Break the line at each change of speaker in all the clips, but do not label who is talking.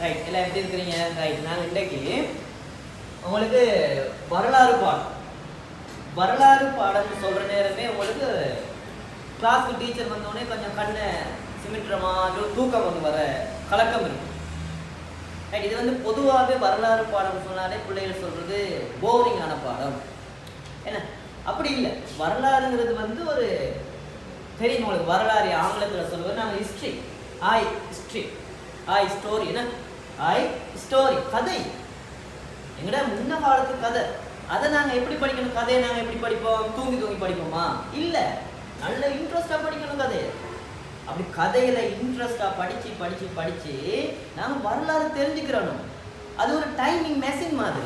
Right, எல்லாம் எப்படி இருக்கிறீங்க? ரைட், நான் இன்றைக்கு உங்களுக்கு வரலாறு பாடம்னு சொல்கிற நேரமே உங்களுக்கு கிளாஸுக்கு டீச்சர் வந்தோடனே கொஞ்சம் கண்ணை சிமிட்டுறமா தூக்கம் வந்து வர கலக்கம் இருக்கு. ரைட், இது வந்து பொதுவாகவே வரலாறு பாடம் சொன்னாலே பிள்ளைகள் சொல்கிறது போரிங்கான பாடம். என்ன அப்படி இல்லை, வரலாறுங்கிறது வந்து ஒரு தெரியும் உங்களுக்கு. வரலாறு ஆங்கிலத்தில் சொல்லுவது நாங்கள் ஹிஸ்ட்ரி, ஸ்டோரி. என்ன ஸ்டோரி, கதை. எங்கடா முன்ன காலத்து கதை. அதை நாங்கள் எப்படி படிக்கணும்? கதையை நாங்கள் எப்படி படிப்போம்? தூங்கி படிப்போமா? இல்லை, நல்ல இன்ட்ரெஸ்டாக படிக்கணும் கதையை. அப்படி கதைகளை இன்ட்ரெஸ்டாக படித்து நாங்கள் வரலாறு தெரிஞ்சுக்கிறோம். அது ஒரு டைமிங் மெஷின் மாதிரி.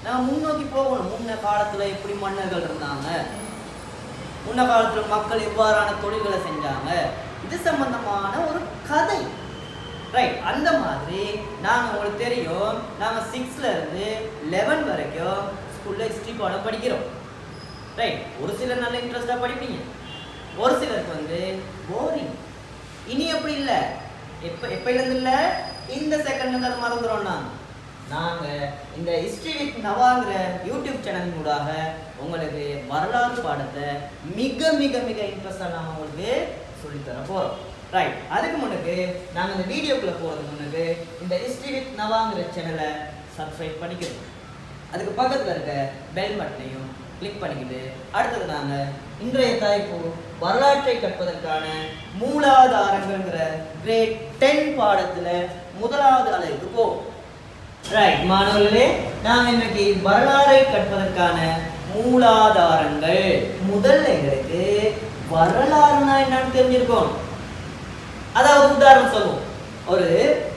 நாங்கள் முன்னோக்கி போகணும். முன்ன காலத்தில் எப்படி மன்னர்கள் இருந்தாங்க, முன்ன காலத்தில் மக்கள் எவ்வாறான தொழில்களை செஞ்சாங்க, இது சம்பந்தமான ஒரு கதை. ரைட், அந்த மாதிரி நாங்கள் உங்களுக்கு தெரியும், நாங்கள் 6ல இருந்து 11 வரைக்கும் ஸ்கூலில் ஹிஸ்ட்ரி பாடம் படிக்கிறோம். ரைட், ஒரு சிலர் நல்ல இன்ட்ரெஸ்டாக படிப்பீங்க, ஒரு சிலருக்கு வந்து போரிங். இனி எப்படி இல்லை, எப்பயிலேருந்து இல்லை, இந்த செகண்ட்லேருந்து அதை மறந்துடும். நாங்கள் இந்த ஹிஸ்ட்ரி வித் நவாங்கிற யூடியூப் சேனல் மூலமாக உங்களுக்கு வரலாறு பாடத்தை மிக மிக மிக இன்ட்ரெஸ்டாக நாங்கள் உங்களுக்கு சொல்லித்தர போகிறோம். ரைட், அதுக்கு முன்னுக்கு நாங்கள் இந்த வீடியோக்குள்ளே போகிறதுக்கு முன்னுக்கு இந்த ஹிஸ்ட்ரி வித் நவாங்கிற சேனலை சப்ஸ்கிரைப் பண்ணிக்கிறோம். அதுக்கு பக்கத்தில் இருக்க பெல் பட்டனையும் கிளிக் பண்ணிக்கிட்டு அடுத்தது நாங்கள் இன்றைய தலைப்பு வரலாற்றை கற்பதற்கான மூலாதாரங்கள்ங்கிற கிரேட் 10 பாடத்தில் முதலாவது அளவுக்கு போவோம். ரைட் மாணவர்களே, நாங்கள் இன்னைக்கு வரலாறை கற்பதற்கான மூலாதாரங்கள். முதல்ல எங்களுக்கு வரலாறுனா என்னன்னு தெரிஞ்சிருக்கோம். அதாவது உதாரணம் சொல்லுவோம், ஒரு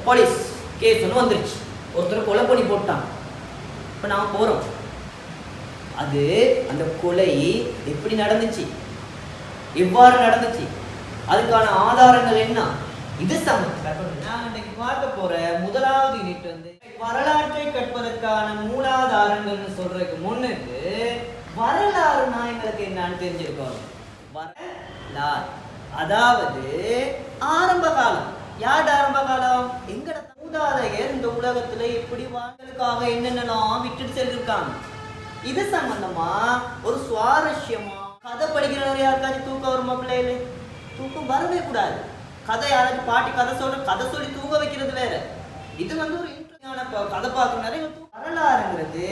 போலீஸ் கேஸ் ஒன்று வந்துருச்சு, ஒருத்தர் கொலை பண்ணி போட்டான். இப்போ நாம் போகிறோம், அது அந்த கொலை எப்படி நடந்துச்சு, எவ்வாறு நடந்துச்சு, அதுக்கான ஆதாரங்கள் என்ன, இது சம்பந்தம். நான் இன்னைக்கு பார்க்க போற முதலாவது யூனிட் வந்து வரலாற்றை கற்பதற்கான மூலாதாரங்கள்னு சொல்றதுக்கு முன்னுக்கு வரலாறுனா எங்களுக்கு என்னன்னு தெரிஞ்சிருக்கோம். வரலாறு அதாவது ஆரம்ப காலம். யார் ஆரம்ப காலம்? எங்கட மூதாதையர் இந்த உலகத்துல எப்படி வாழ்க்கைக்காக என்னென்னலாம் விட்டுட்டு செல்லிருக்காங்க. இது சம்பந்தமா ஒரு சுவாரஸ்யமா கதை படிக்கிறவர் யாருக்காச்சும் தூக்கம் வருமா? பிள்ளைகளே, தூக்கம் வரவே கூடாது. கதை யாராச்சும் பாட்டி கதை சொல்லி தூங்க வைக்கிறது வேற. இது வந்து ஒரு இன்ட்ரெஸ்டான கதை பார்க்க நிறைய. வரலாறுங்கிறது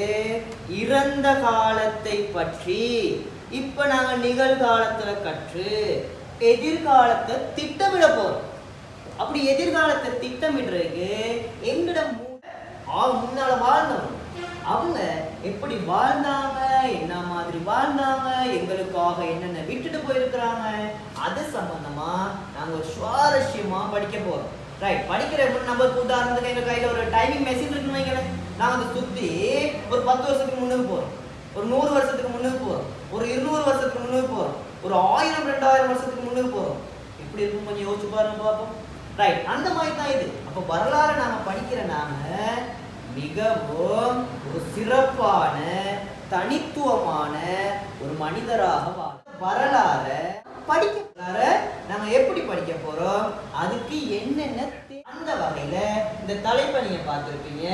இறந்த காலத்தை பற்றி இப்ப நாங்க நிகழ்காலத்துல கற்று எதிர்காலத்தை திட்டமிட போறோம். அப்படி எதிர்காலத்தை திட்டமிடுறதுக்கு எங்களிடம் முன்னால வாழ்ந்தவங்க அவங்க எப்படி வாழ்ந்தாங்க, என்ன மாதிரி வாழ்ந்தாங்க, எங்களுக்காக என்னென்ன விட்டுட்டு போயிருக்கிறாங்க, அது சம்பந்தமா நாங்க ஒரு சுவாரஸ்யமா படிக்க போறோம். ரைட், படிக்கிற நம்மளுக்கு உதாரணத்துக்கு எங்க கையில ஒரு டைமிங் மெஷின் இருக்குன்னு வைங்களேன். நாங்க அதை சுத்தி ஒரு 10 வருஷத்துக்கு முன்னுக்கு போறோம், ஒரு 100 வருஷத்துக்கு முன்னுக்கு போறோம், ஒரு 200 வருஷத்துக்கு முன்னுக்கு போறோம், ஒரு 1000-2000 வருஷத்துக்கு முன்னுக்கு போறோம். எப்படி இருக்கும் கொஞ்சம் யோசிச்சு பாருங்க பார்ப்போம். ரைட், அந்த மாதிரி தான் இது. அப்போ வரலாறு நாம படிக்கிற நாம மிகவும் ஒரு சிறப்பான தனித்துவமான ஒரு மனிதராக வரலாறு படிக்க நம்ம எப்படி படிக்க போறோம், அதுக்கு என்னென்ன அந்த வகையில இந்த தலைப்பை நீங்க பார்த்திருப்பீங்க,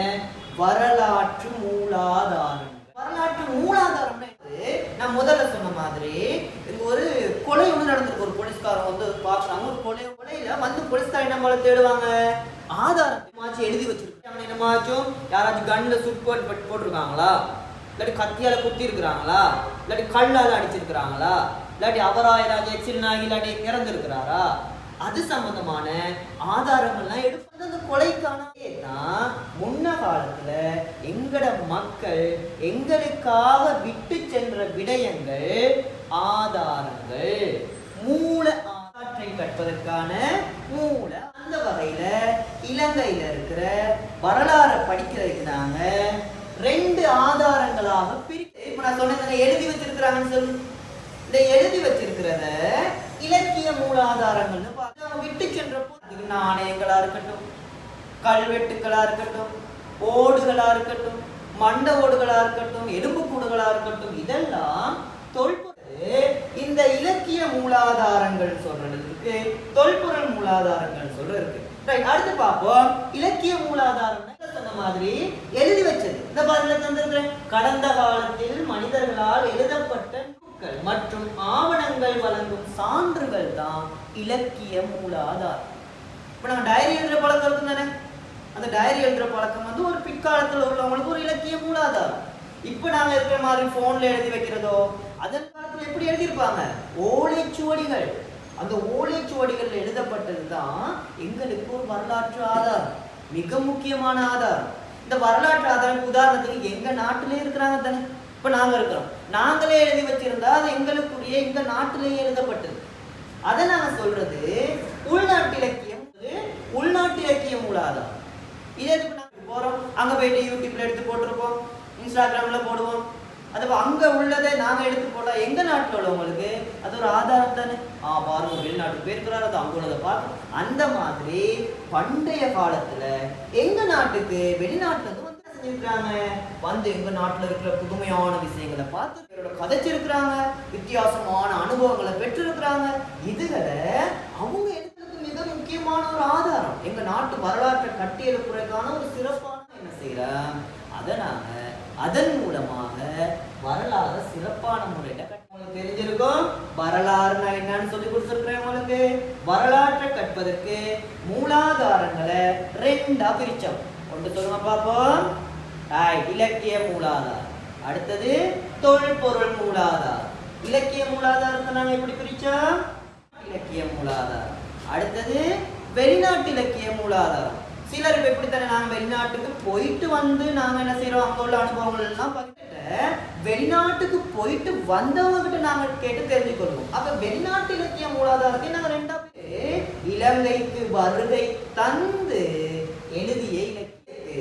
வரலாற்று மூலாதாரம். வரலாற்று மூலாதாரம் நான் முதல்ல சொன்ன மாதிரி ஒரு கொலை ஒன்று நடந்திருக்கு. ஒரு போலீஸ்காரன் வந்து பார்க்குறாங்க, ஒரு கொலையில வந்து போலீஸ்காரன் என்ன மேல தேடுவாங்க, ஆதாரமாச்சும் எழுதி வச்சிருக்காங்க. என்னமாச்சும் யாராச்சும் கண்ணுல போட்டிருக்காங்களா, இல்லாட்டி கத்தியால குத்தி இருக்கிறாங்களா, இல்லாட்டி கல்லால அடிச்சிருக்கிறாங்களா, இல்லாட்டி அவரா ஏதாச்சும் எக்ஸிடென்ட் ஆகி இல்லாட்டி இறந்துருக்கிறாரா, அது சம்பந்தமான ஆதாரங்கள்லாம் எடுப்பது. அந்த கொலைக்கான முன்ன காலத்துல எங்கட மக்கள் எங்களுக்காக விட்டு சென்ற விடயங்கள், ஆதாரங்கள், மூல ஆற்றை கற்பதற்கான மூல. அந்த வகையில இலங்கையில இருக்கிற வரலாறை படிக்கிறதுக்கு நாங்க 2 ஆதாரங்களாக பிரிக்க. இப்ப நான் சொன்னேன் எழுதி வச்சிருக்கிறாங்கன்னு சொல்லி, இந்த எழுதி வச்சிருக்கிறத இலக்கிய மூலாதாரங்கள்னு பார்த்து விட்டு சென்றப்போ நாணயங்களா இருக்கட்டும், கல்வெட்டுக்களா இருக்கட்டும், ஓடுகளா இருக்கட்டும், மண்ட ஓடுகளா இருக்கட்டும், எலும்பு கூடுகளா இருக்கட்டும், இதெல்லாம் இந்த இலக்கிய மூலாதாரங்கள் சொல்றதுக்கு தொல்பொருள் மூலாதாரங்கள் சொல்ற இருக்கு. அடுத்து பார்ப்போம் இலக்கிய மூலாதாரம். சொன்ன மாதிரி எழுதி வச்சது இந்த பாருங்க தந்திருக்கிறேன். கடந்த காலத்தில் மனிதர்களால் எழுதப்பட்ட நூல்கள் மற்றும் ஆவணங்கள் வழங்கும் சான்றுகள் தான் இலக்கிய மூலாதாரம். இப்ப நாங்க டைரி எழுதுற பழக்கம் இருக்கும் தானே, அந்த டைரி எழுதுற பழக்கம் வந்து ஒரு பிற்காலத்தில் உள்ளவங்களுக்கு ஒரு இலக்கிய மூலாதாரம். இப்ப நாங்க இருக்கிற மாதிரி போன்ல எழுதி வைக்கிறதோ, அதன் காலத்துல எப்படி எழுதியிருப்பாங்க, ஓலைச்சுவடிகள். அந்த ஓலைச்சுவடிகள் எழுதப்பட்டது தான் எங்களுக்கு ஒரு வரலாற்று ஆதாரம், மிக முக்கியமான ஆதாரம். இந்த வரலாற்று ஆதாரம் உதாரணத்துக்கு எங்க நாட்டிலே இருக்கிறாங்க தானே, இப்ப நாங்க இருக்கிறோம், நாங்களே எழுதி வச்சிருந்தா அது எங்களுக்குரிய எங்க நாட்டிலேயே எழுதப்பட்டது. அதை நாங்க சொல்றது உள்நாட்டு இலக்கியம், உள்நாட்டு இலக்கிய மூலாதாரம். இதே நாங்க போறோம், அங்க போயிட்டு யூடியூப்ல எடுத்து போட்டிருப்போம், இன்ஸ்டாகிராம்ல போடுவோம். அது அங்க உள்ளதை நாங்க எடுத்து போட்டா எங்க நாட்டில் உள்ளவங்களுக்கு அது ஒரு ஆதாரம் தானே. பாருங்க வெளிநாட்டுக்கு போயிருக்கிறாரு, அது அங்க உள்ளதை பார்க்க. அந்த மாதிரி பண்டைய காலத்துல எங்க நாட்டுக்கு வெளிநாட்டுல இருந்து வந்து செஞ்சிருக்கிறாங்க, வந்து எங்க நாட்டுல இருக்கிற புதுமையான விஷயங்களை பார்த்து கதைச்சிருக்கிறாங்க, வித்தியாசமான அனுபவங்களை பெற்றிருக்கிறாங்க. இதுகளை அவங்க எடுத்ததுக்கு மிக முக்கியமான ஒரு ஆதாரம். எங்க நாட்டு வரலாற்றை கட்டி எழுப்புறதுக்கான ஒரு சிறப்பான என்ன செய்யறோம், அதை நாங்க அதன் மூலமாக வரலாறு சிறப்பான முறையில உங்களுக்கு தெரிஞ்சிருக்கும். வரலாறுனா என்னன்னு சொல்லி கொடுத்துருக்கிறேன் உங்களுக்கு. வரலாற்றை கற்பதற்கு மூலாதாரங்களை ரெண்டா பிரிச்சோம். ஒன்று சொல்லுங்க பார்ப்போம். இலக்கிய மூலாதாரம், அடுத்தது தொல்பொருள் மூலாதாரம். இலக்கிய மூலாதாரத்தை நாங்க எப்படி பிரிச்சோம், இலக்கிய மூலாதாரம். அடுத்தது வெளிநாட்டு இலக்கிய மூலாதாரம். சிலர் எப்படித்தானே நாங்க வெளிநாட்டுக்கு போயிட்டு வந்து நாங்க என்ன செய்யறோம், அங்க உள்ள அனுபவங்கள் எல்லாம் பார்த்துட்டு வெளிநாட்டுக்கு போயிட்டு வந்தவங்க கிட்ட நாங்க கேட்டு தெரிஞ்சுக்கொள்வோம். அப்ப வெளிநாட்டு இலக்கிய மூலாதாரத்தை நாங்க ரெண்டா இலங்கைக்கு வருகை தந்து எழுதிய இலக்கியத்துக்கு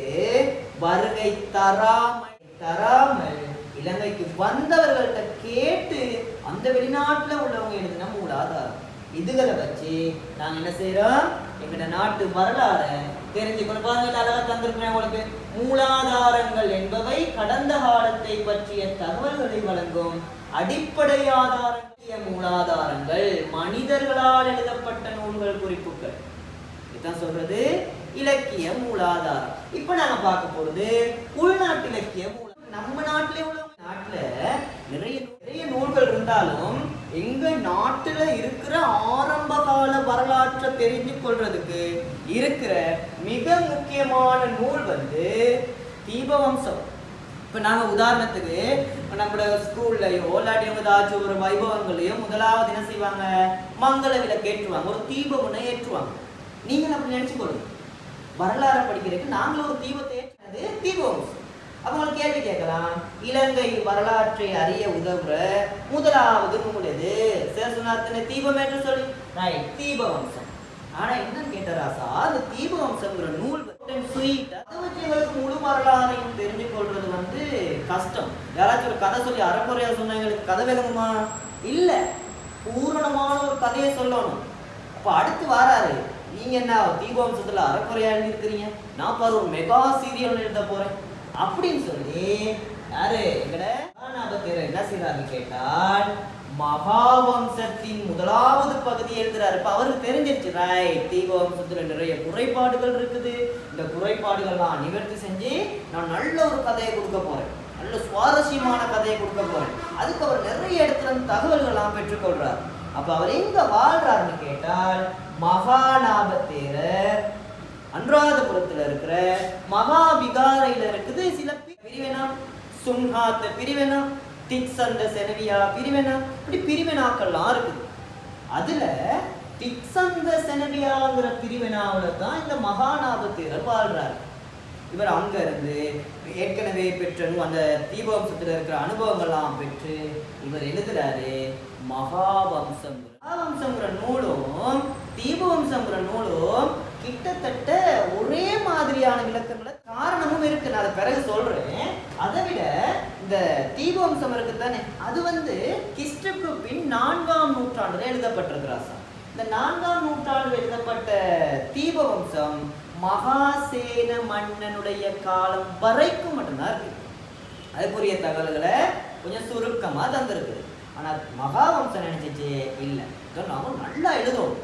வருகை தராமல் இலங்கைக்கு வந்தவர்கள்ட்ட கேட்டு அந்த வெளிநாட்டுல உள்ளவங்க எழுதின மூலாதாரம். இதுகளை வச்சு நாங்க என்ன செய்யறோம், எங்க நாட்டு வரலாறு தெரிஞ்சுக்கணும். பாருங்க அழகா தந்திருக்கிறேன் உங்களுக்கு. மூலாதாரங்கள் என்பவை கடந்த காலத்தை பற்றிய தகவல்களை வழங்கும் அடிப்படை ஆதாரங்கள். மூலாதாரங்கள் மனிதர்களால் எழுதப்பட்ட நூல்கள், குறிப்புகள், இதுதான் சொல்றது இலக்கிய மூலாதாரம். இப்ப நாங்க பார்க்க போறது உள்நாட்டு இலக்கிய மூலாதாரம். நம்ம நாட்டிலே உள்ள நாட்டுல நிறைய நூல்கள் இருந்தாலும் எங்க நாட்டுல இருக்கிற ஆரம்ப கால வரலாற்றை தெரிஞ்சு கொள்றதுக்கு இருக்கிற மிக முக்கியமான நூல் வந்து தீபவம்சம். இப்ப நாங்க உதாரணத்துக்கு நம்மளோட ஸ்கூல்லையோ இல்லாட்டி ஏதாச்சும் ஒரு வைபவங்களையோ முதலாவது என்ன செய்வாங்க, மங்கள விளக்கு ஏற்றுவாங்க, ஒரு தீபம் ஒண்ணு ஏற்றுவாங்க. நீங்க அப்படி நினைச்சுக்கொள்ளுங்க, வரலாறு படிக்கிறதுக்கு நாங்களும் ஒரு தீபத்தை ஏற்றினது தீபவம்சம். அவங்க கேள்வி கேட்கலாம், இலங்கை வரலாற்றை அறிய உதவுற முதலாவது நூல் எது? சேசுநாதனை தீபமேற்று சொல்லி தீபவம்சம். ஆனா என்னன்னு கேட்ட ராசா, அந்த தீபவம்சம்ங்கிற நூல் ஸ்வீட், அதை வச்சு எங்களுக்கு முழு வரலாறையும் தெரிஞ்சு கொள்றது வந்து கஷ்டம். யாராச்சும் ஒரு கதை சொல்லி அறக்குறையா சொன்னா எங்களுக்கு கதை விளங்குமா? இல்ல, பூரணமான ஒரு கதையை சொல்லணும். அப்ப அடுத்து வராரு, நீங்க என்ன தீபவம்சத்துல அறக்குறையா எழுதிருக்கிறீங்க, நான் பாரு ஒரு மெகா சீரியல் எழுத போறேன் அப்படின்னு சொல்லி யாரு எங்கட மகாநாபத்தேரர் என்ன செய்யறாரு கேட்டால் மகாவம்சத்தின் முதலாவது பகுதி எழுதுறாரு. இப்ப அவருக்கு தெரிஞ்சிருச்சு, தீபவம்சத்துல நிறைய குறைபாடுகள் இருக்குது, இந்த குறைபாடுகள்லாம் நிவர்த்தி செஞ்சு நான் நல்ல ஒரு கதையை கொடுக்க போறேன், நல்ல சுவாரஸ்யமான கதையை கொடுக்க போறேன். அதுக்கு அவர் நிறைய இடத்துல தகவல்கள்லாம் பெற்றுக்கொள்றார். அப்ப அவர் எங்க வாழ்றாருன்னு கேட்டால் மகாநாபத்தேரர் அனுராதபுரத்துல இருக்கிற மகா விகாரையில இருக்குது. சில பிரிவினா, சுன்ஹாத் பிரிவினா, திக்சந்த செனவியா பிரிவினா, இப்படி பிரிவினாக்கள்லாம் இருக்குது. அதுல திக்சந்த செனவியாங்கிற பிரிவினாவில தான் இந்த மகாநாபத்தேரர் வாழ்றாரு. இவர் அங்க இருந்து ஏற்கனவே பெற்ற அந்த தீபவம்சத்துல இருக்கிற அனுபவங்கள்லாம் பெற்று இவர் எழுதுறாரு மகாவம்சம். மகாவம்சங்கிற நூலும் தீபவம்சங்கிற நூலும் கிட்டத்தட்ட ஒரே மாதிரியான விளக்கங்கள காரணமும் இருக்கு, நான் அதை பிறகு சொல்றேன். அதை விட இந்த தீபவம்சம் இருக்கு தானே, அது வந்து கிறிஸ்துக்கு பின் 4ஆம் நூற்றாண்டுல எழுதப்பட்டிருக்கிறார். இந்த 4ஆம் நூற்றாண்டில் எழுதப்பட்ட தீபவம்சம் மகாசேன மன்னனுடைய காலம் வரைக்கும் மட்டும்தான் இருக்கு. அதுக்குரிய தகவல்களை கொஞ்சம் சுருக்கமா தந்திருக்குது. ஆனா மகாவம்சம் நினைச்சிச்சு இல்லை, நாம நல்லா எழுதும்,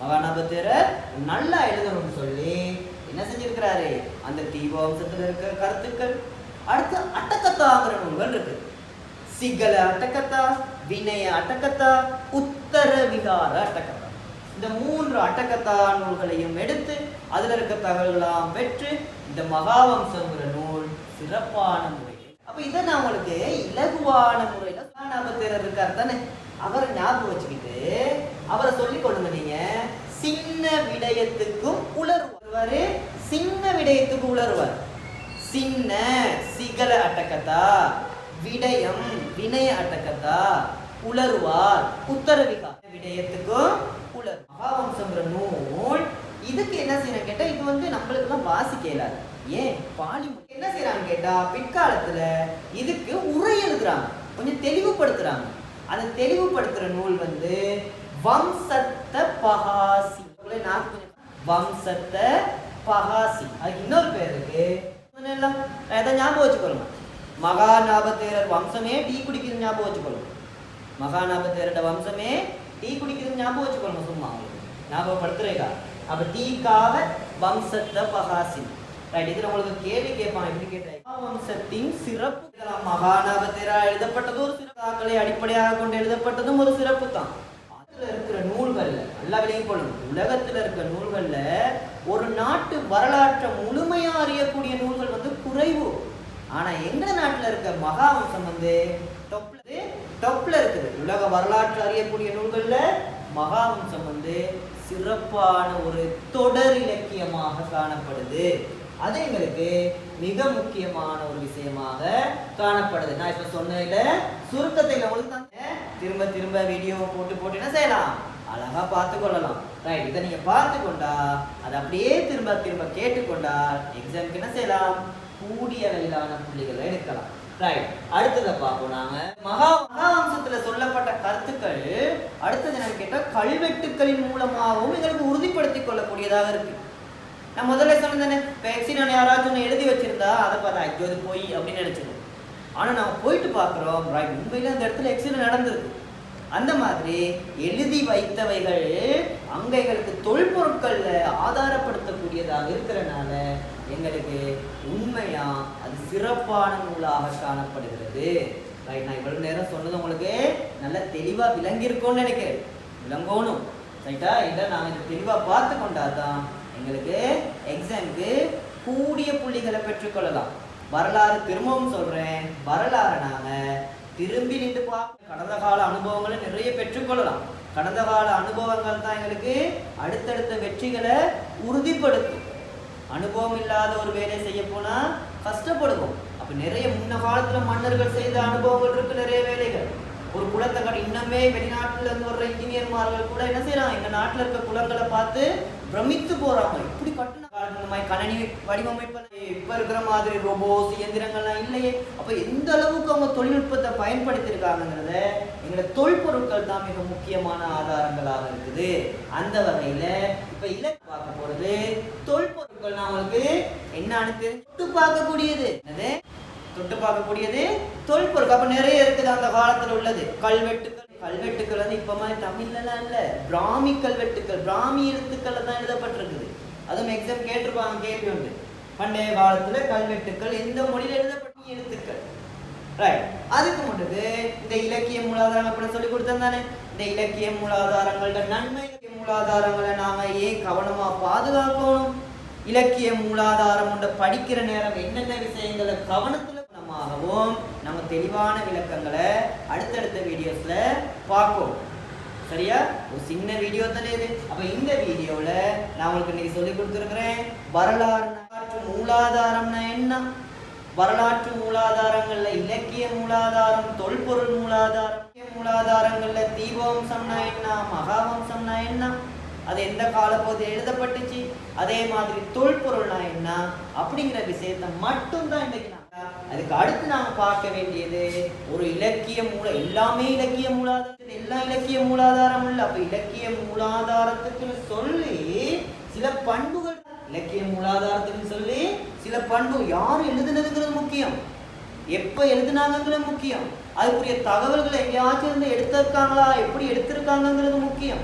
மகாநாபத்தேரர் நல்லா எழுதணும்னு சொல்லி என்ன செஞ்சிருக்கிறாரு, அந்த தீபவம்சத்துல இருக்கிற கருத்துக்கள். அடுத்து அட்டகத்தாங்கிற நூல்கள் இருக்கு. சிகல அட்டகத்தா, வினய அட்டகத்தா, உத்தர விகார அட்டகத்தா. இந்த 3 அட்டகத்தா நூல்களையும் எடுத்து அதுல இருக்க தகவல்களாம் பெற்று இந்த மகாவம்சங்கிற நூல் சிறப்பான முறை. அப்ப இதை நான் உங்களுக்கு இலகுவான முறையில மகாநாபத்தேரர் இருக்கார் தானே, அவரை ஞாபகம் வச்சுக்கிட்டு அவரை சொல்லிக் கொள்ளுங்க. நீங்க சின்ன விடயத்துக்கும் உலருவாரு, சின்ன விடயத்துக்கும் உலருவார். சின்ன சிகல அட்டகத்தா, விடயம் வினய அட்டகத்தா, உலருவார் உத்தரவிகா விடயத்துக்கும் உலர். மகாவம்சங்கிற நூல் இதுக்கு என்ன செய்யணும் கேட்டா, இது நம்மளுக்கு எல்லாம் வாசிக்க இயலாது. ஏன் பாலி என்ன செய்யறான்னு கேட்டா, பிற்காலத்துல இதுக்கு உரை எழுதுறாங்க, கொஞ்சம் தெளிவுபடுத்துறாங்க. அதை தெளிவுபடுத்துற நூல் வம்சத்த பகாசி. வம்சத்த பகாசி, அதுக்கு இன்னொரு பேர் இருக்கு. ஞாபகம் வச்சுக்கொள்ளுங்க. மகாநாபத்தேரர் வம்சமே டீ குடிக்கிறது ஞாபகம் வச்சுக்கொள்ளுங்க. மகாநாபத்தேரோட வம்சமே டீ குடிக்கிறது ஞாபகம் வச்சுக்கொள்ளுங்க. சும்மா ஞாபகப்படுத்துறேக்கா. அப்ப டீக்காவ வம்சத்த பகாசி. ரைட், இதுல உங்களுக்கு கேள்வி கேட்பான். எப்படி கேட்டா, வம்சத்தின் சிறப்பு. மகாநாபத்தேரர் எழுதப்பட்டது ஒரு சிறப்பாக்களை அடிப்படையாக கொண்டு எழுதப்பட்டதும் ஒரு சிறப்பு தான். அதுல இருக்கிற நூல்கள்ல நல்லா விளங்கிக் கொள்ளுங்க. உலகத்துல இருக்கிற நூல்கள்ல ஒரு நாட்டு வரலாற்றை முழுமையா அறியக்கூடிய நூல்கள் குறைவு. ஆனா எங்க நாட்டுல இருக்க மகாவம்சம் டொப்ல இருக்குது. உலக வரலாற்று அறியக்கூடிய நூல்கள்ல மகாவம்சம் சிறப்பான ஒரு தொடர் இலக்கியமாக காணப்படுது. அது எங்களுக்கு மிக முக்கியமான ஒரு விஷயமாக காணப்படுது. நான் இப்ப சொன்ன சுருக்கத்தை உங்களுக்கு திரும்ப திரும்ப வீடியோ போட்டு என்ன செய்யலாம், அழகா பார்த்து கொள்ளலாம். ரைட், இதை நீங்க பார்த்து கொண்டா அதை அப்படியே திரும்ப திரும்ப கேட்டுக்கொண்டா எக்ஸாமுக்கு என்ன செய்யலாம், கூடிய அளவிலான புள்ளிகளை எடுக்கலாம். ரைட், அடுத்ததை பார்ப்போம். நாங்க மகாவம்சத்துல சொல்லப்பட்ட கருத்துக்கள் அடுத்தது என்ன கேட்டா, கல்வெட்டுக்களின் மூலமாகவும் எங்களுக்கு உறுதிப்படுத்திக் கொள்ளக்கூடியதாக இருக்கு. நான் முதல்ல சொன்னேன், இப்போ எக்ஸினான் யாராச்சும் எழுதி வச்சிருந்தா அதை பார்த்தா ஐயோ இது போய் அப்படின்னு நினைச்சிருக்கோம். ஆனால் நம்ம போயிட்டு பார்க்குறோம், ரைட், உண்மையில அந்த இடத்துல எக்ஸிடன் நடந்திருக்கு. அந்த மாதிரி எழுதி வைத்தவைகள் அங்கே எங்களுக்கு தொல்பொருட்கள்ல ஆதாரப்படுத்தக்கூடியதாக இருக்கிறனால எங்களுக்கு உண்மையா அது சிறப்பான நூலாக காணப்படுகிறது. ரைட், நான் இவ்வளவு நேரம் சொன்னது உங்களுக்கு நல்லா தெளிவா விளங்கியிருக்கோன்னு நினைக்கிறேன். விளங்கணும். ரைட்டா, இதை நாங்கள் இதை தெளிவா பார்த்து கொண்டாதான் எங்களுக்கு எக்ஸாமுக்கு கூடிய புள்ளிகளை பெற்றுக்கொள்ளலாம். வரலாறு திரும்பவும் சொல்றேன், வரலாறு நாங்க திரும்பி நின்று பார்க்க கடந்த கால அனுபவங்களை நிறைய பெற்றுக்கொள்ளலாம். கடந்த கால அனுபவங்கள் தான் எங்களுக்கு அடுத்தடுத்த வெற்றிகளை உறுதிப்படுத்தும். அனுபவம் இல்லாத ஒரு வேலையை செய்ய போனா கஷ்டப்படுவோம். அப்ப நிறைய முன்ன காலத்துல மன்னர்கள் செய்த அனுபவங்கள் இருக்கு, நிறைய வேலைகள். ஒரு குளத்தை கட்டி இன்னமே வெளிநாட்டுல இருந்து வர்ற இன்ஜினியர்மார்கள் கூட என்ன செய்யறாங்க, எங்க நாட்டுல இருக்க குளங்களை பார்த்து பிரமித்து போறாங்க. இப்படி கட்டின காலத்துல மாதிரி கணனி வடிவமைப்பு இப்ப இருக்கிற மாதிரி ரோபோஸ் இயந்திரங்கள்லாம் இல்லையே. அப்ப எந்த அளவுக்கு அவங்க தொழில்நுட்பத்தை பயன்படுத்தியிருக்காங்கிறத எங்களோட தொல்பொருட்கள் தான் மிக முக்கியமான ஆதாரங்களாக இருக்குது. அந்த வகையில இப்ப இலக்கு பார்க்க போறது தொல்பொருட்கள். நம்மளுக்கு என்னன்னு தொட்டு பார்க்கக்கூடியது என்னது, தொட்டு பார்க்கக்கூடியது தொல்பொருட்கள். அப்ப நிறைய இருக்குது அந்த காலத்துல உள்ளது. கல்வெட்டுக்கள் இப்ப மாதிரி தமிழ்லாம் இல்ல, பிராமி கல்வெட்டுக்கள், பிராமி எழுத்துக்கள் தான் எழுதப்பட்டிருக்குது. அதுவும் எக்ஸாம் கேட்டிருப்பாங்க கேள்வி உண்டு. பண்டைய காலத்துல கல்வெட்டுக்கள் எந்த மொழியில எழுதப்பட்ட எழுத்துக்கள். ரைட், அதுக்கு முன்னது இந்த இலக்கிய மூலாதாரம் அப்படி சொல்லி கொடுத்தானே, இந்த இலக்கிய மூலாதாரங்களோட நன்மை, இலக்கிய மூலாதாரங்களை நாம ஏன் கவனமா பாதுகாக்கணும், இலக்கிய மூலாதாரம் படிக்கிற நேரம் என்னென்ன விஷயங்களை கவனத்துல நம்ம தெளிவான விளக்கங்களை அடுத்தடுத்த வீடியோஸ்ல பார்ப்போம். சரியா, ஒரு சின்ன வீடியோ தானே இது. அப்ப இந்த வீடியோல நான் உங்களுக்கு இன்னைக்கு சொல்லி கொடுத்துருக்கிறேன் வரலாற்று மூலாதாரம்னா என்ன, வரலாற்று மூலாதாரங்கள்ல இலக்கிய மூலாதாரம், தொல்பொருள் மூலாதாரம், மூலாதாரங்கள்ல தீபவம்சம்னா என்ன, மகாவம்சம்னா என்ன, அது எந்த காலப்பகுதியில் எழுதப்பட்டுச்சு, அதே மாதிரி தொல்பொருள்னா என்ன அப்படிங்கிற விஷயத்தை மட்டும்தான் இன்னைக்கு. அதுக்கு அடுத்து நாம பார்க்க வேண்டியது ஒரு இலக்கிய எல்லாமே இலக்கிய மூலாதாரம், எல்லா இலக்கிய மூலாதாரம் இல்ல. அப்ப இலக்கிய மூலாதாரத்துக்கு சொல்லி சில பண்புகள், இலக்கிய மூலாதாரத்துக்கு சொல்லி சில பண்பு, யார் எழுதுனதுங்கிறது முக்கியம், எப்ப எழுதுனாங்கிறது முக்கியம், அதுக்குரிய தகவல்களை எங்கேயாச்சும் இருந்து எடுத்திருக்காங்களா, எப்படி எடுத்திருக்காங்கிறது முக்கியம்.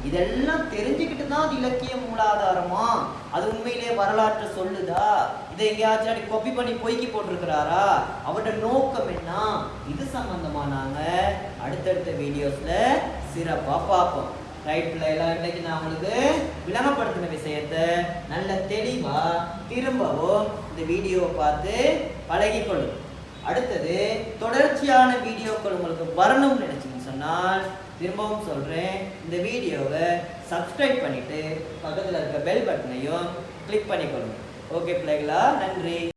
இதெல்லாம் தெரிஞ்சுக்கிட்டு தான் அது இலக்கிய மூலாதாரமா? அது உண்மையிலேயே வரலாற்றை சொல்லுதா? இதை எங்கேயாச்சும் காப்பி பண்ணி பொய்க்கி போட்டிருக்கிறாரா? அவரோட நோக்கம் என்ன? இது சம்பந்தமா நாங்க அடுத்தடுத்த வீடியோஸ்ல சிறப்பா பார்ப்போம். ரைட்ல எல்லாம் இன்னைக்கு நான் உங்களுக்கு விளங்கப்படுத்தின விஷயத்தை நல்ல தெளிவா திரும்பவும் இந்த வீடியோவை பார்த்து பழகிக்கொள்ளும். அடுத்தது தொடர்ச்சியான வீடியோக்கள் உங்களுக்கு வரணும்னு நினைச்சீங்கன்னு சொன்னால் திரும்பவும் சொல்றேன், இந்த வீடியோவை சப்ஸ்கிரைப் பண்ணிட்டு பக்கத்தில் இருக்க பெல் பட்டனையும் கிளிக் பண்ணிக்கொள்ளுங்க. ஓகே பிள்ளைகளா, நன்றி.